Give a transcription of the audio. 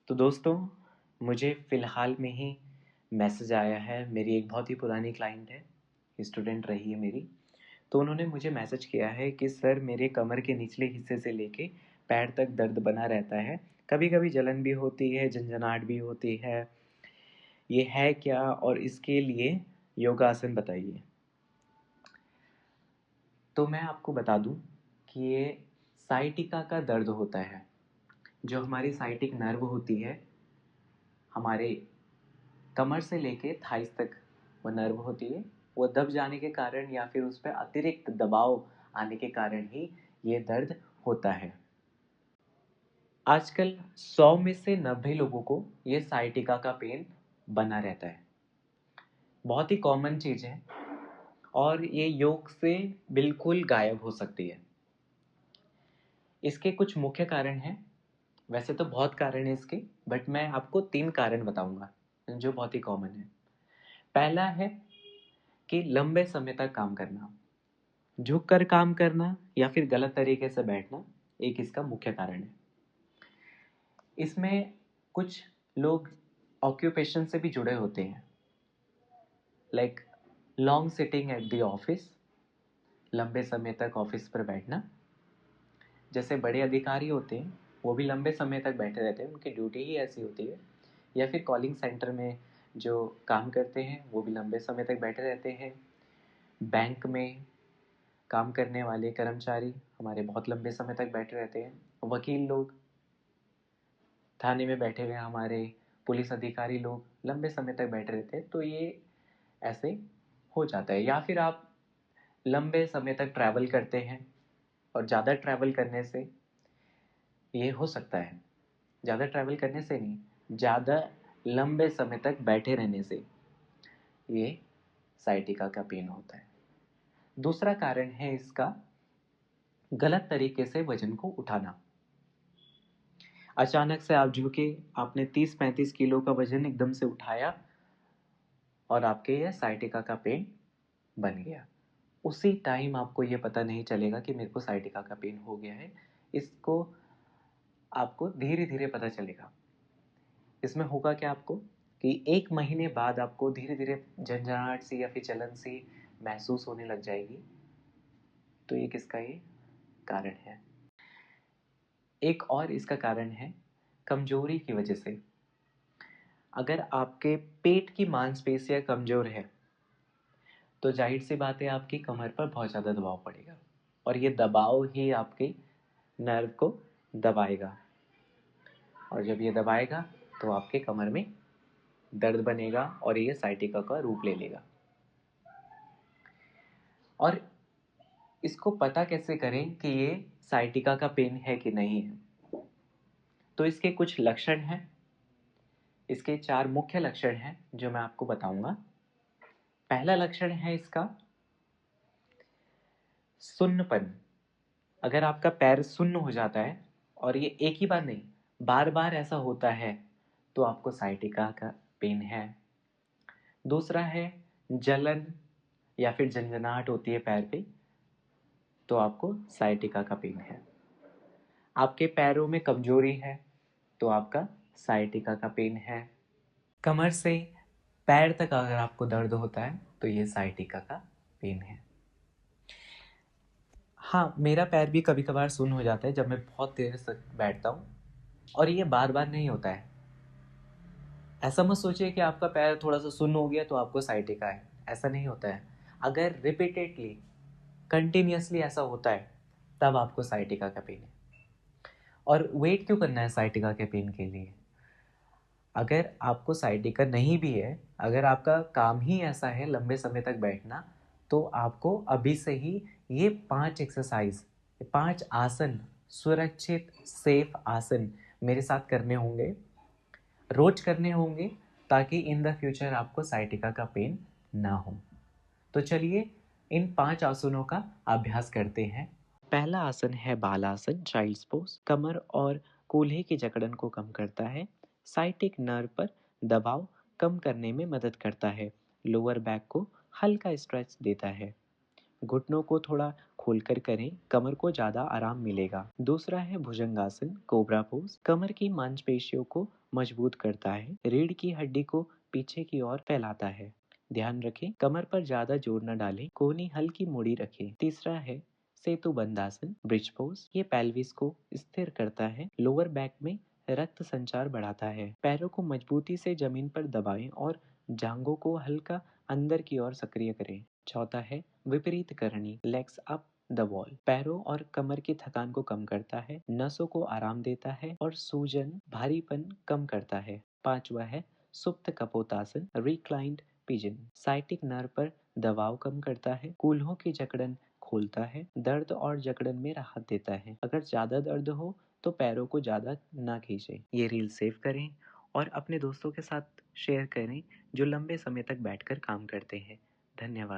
तो दोस्तों, मुझे फ़िलहाल में ही मैसेज आया है। मेरी एक बहुत ही पुरानी क्लाइंट है, स्टूडेंट रही है मेरी। तो उन्होंने मुझे मैसेज किया है कि सर, मेरे कमर के निचले हिस्से से लेके पैर तक दर्द बना रहता है। कभी कभी जलन भी होती है, झंझनाहट भी होती है। ये है क्या, और इसके लिए योगासन बताइए। तो मैं आपको बता दूं कि ये साइटिका का दर्द होता है। जो हमारी साइटिक नर्व होती है, हमारे कमर से लेके थाइस तक वो नर्व होती है, वो दब जाने के कारण या फिर उस पर अतिरिक्त दबाव आने के कारण ही ये दर्द होता है। आजकल 100 में से 90 लोगों को ये साइटिका का पेन बना रहता है। बहुत ही कॉमन चीज़ है और ये योग से बिल्कुल गायब हो सकती है। इसके कुछ मुख्य कारण हैं। वैसे तो बहुत कारण है इसके, बट मैं आपको 3 कारण बताऊंगा जो बहुत ही कॉमन है। पहला है कि लंबे समय तक काम करना, झुक कर काम करना या फिर गलत तरीके से बैठना एक इसका मुख्य कारण है। इसमें कुछ लोग ऑक्यूपेशन से भी जुड़े होते हैं, like long sitting at the office, लंबे समय तक ऑफिस पर बैठना। जैसे बड़े अधिकारी होते हैं, वो भी लंबे समय तक बैठे रहते हैं, उनकी ड्यूटी ही ऐसी होती है। या फिर कॉलिंग सेंटर में जो काम करते हैं, वो भी लंबे समय तक बैठे रहते हैं। बैंक में काम करने वाले कर्मचारी हमारे बहुत लंबे समय तक बैठे रहते हैं। वकील लोग, थाने में बैठे हुए हमारे पुलिस अधिकारी लोग लंबे समय तक बैठे रहते हैं। तो ये ऐसे हो जाता है। या फिर आप लंबे समय तक ट्रैवल करते हैं, और ज़्यादा ट्रैवल करने से ये हो सकता है। ज़्यादा ट्रैवल करने से नहीं, ज़्यादा लंबे समय तक बैठे रहने से ये साइटिका का पेन होता है। दूसरा कारण है इसका गलत तरीके से वजन को उठाना। अचानक से आप झुके, आपने 30-35 किलो का वजन एकदम से उठाया और आपके ये साइटिका का पेन बन गया। उसी टाइम आपको ये पता नहीं चलेगा कि मेरे को साइटिका का पेन हो गया है। इसको आपको धीरे धीरे पता चलेगा। इसमें होगा क्या आपको कि 1 महीने बाद आपको धीरे धीरे झंझनाहट सी या फिर जलन सी महसूस होने लग जाएगी। तो ये किसका ये कारण है। एक और इसका कारण है कमजोरी की वजह से। अगर आपके पेट की मांसपेशियां कमजोर है, तो जाहिर सी बात है आपकी कमर पर बहुत ज़्यादा दबाव पड़ेगा, और ये दबाव ही आपके नर्व को दबाएगा। और जब ये दबाएगा तो आपके कमर में दर्द बनेगा और ये साइटिका का रूप ले लेगा। और इसको पता कैसे करें कि ये साइटिका का पेन है कि नहीं है। तो इसके कुछ लक्षण हैं। इसके 4 मुख्य लक्षण हैं जो मैं आपको बताऊंगा। पहला लक्षण है इसका सुन्नपन। अगर आपका पैर सुन्न हो जाता है, और ये एक ही बार नहीं, बार बार ऐसा होता है, तो आपको साइटिका का पेन है। दूसरा है जलन या फिर झंझनाहट होती है पैर पे, तो आपको साइटिका का पेन है। आपके पैरों में कमजोरी है, तो आपका साइटिका का पेन है। कमर से पैर तक अगर आपको दर्द होता है, तो ये साइटिका का पेन है। हाँ, मेरा पैर भी कभी कभार सुन्न हो जाता है जब मैं बहुत देर तक बैठता हूँ, और ये बार बार नहीं होता है। ऐसा मत सोचिए कि आपका पैर थोड़ा सा सुन्न हो गया तो आपको साइटिका है। ऐसा नहीं होता है। अगर रिपीटेडली, कंटिन्यूअसली ऐसा होता है, तब आपको साइटिका का पेन है। और वेट क्यों करना है साइटिका के पेन के लिए? अगर आपको साइटिका नहीं भी है, अगर आपका काम ही ऐसा है लंबे समय तक बैठना, तो आपको अभी से ही ये 5 एक्सरसाइज, 5 आसन, सुरक्षित सेफ आसन मेरे साथ करने होंगे, रोज करने होंगे, ताकि इन द फ्यूचर आपको साइटिका का पेन ना हो। तो चलिए इन 5 आसनों का अभ्यास करते हैं। पहला आसन है बालासन, चाइल्ड्स पोज। कमर और कूल्हे की जकड़न को कम करता है, साइटिक नर्व पर दबाव कम करने में मदद करता है, लोअर बैक को हल्का स्ट्रेच देता है। घुटनों को थोड़ा खोलकर करें, कमर को ज़्यादा आराम मिलेगा। दूसरा है भुजंगासन, कोबरा पोज। कमर की मांसपेशियों को मजबूत करता है, रीढ़ की हड्डी को पीछे की ओर फैलाता है। ध्यान रखें, कमर पर ज़्यादा जोर न डालें, कोहनी हल्की मुड़ी रखें। तीसरा है सेतु बंधासन, ब्रिज पोज। ये पेल्विस को स्थिर करता है, लोअर बैक में रक्त संचार बढ़ाता है। पैरों को मजबूती से जमीन पर दबाएं और जांघों को हल्का अंदर की ओर सक्रिय करें। चौथा है विपरीत करनी, लेग्स अप द वॉल। पैरों और कमर की थकान को कम करता है, नसों को आराम देता है और सूजन भारीपन कम करता है। पांचवा है सुप्त kapotasana, reclined pigeon. Sciatic nerve पर दबाव कम करता है, कूल्हों की जकड़न खोलता है, दर्द और जकड़न में राहत देता है। अगर ज्यादा दर्द हो तो पैरों को ज्यादा ना खींचें। ये रील सेव करें और अपने दोस्तों के साथ शेयर करें जो लंबे समय तक बैठकर काम करते हैं। धन्यवाद।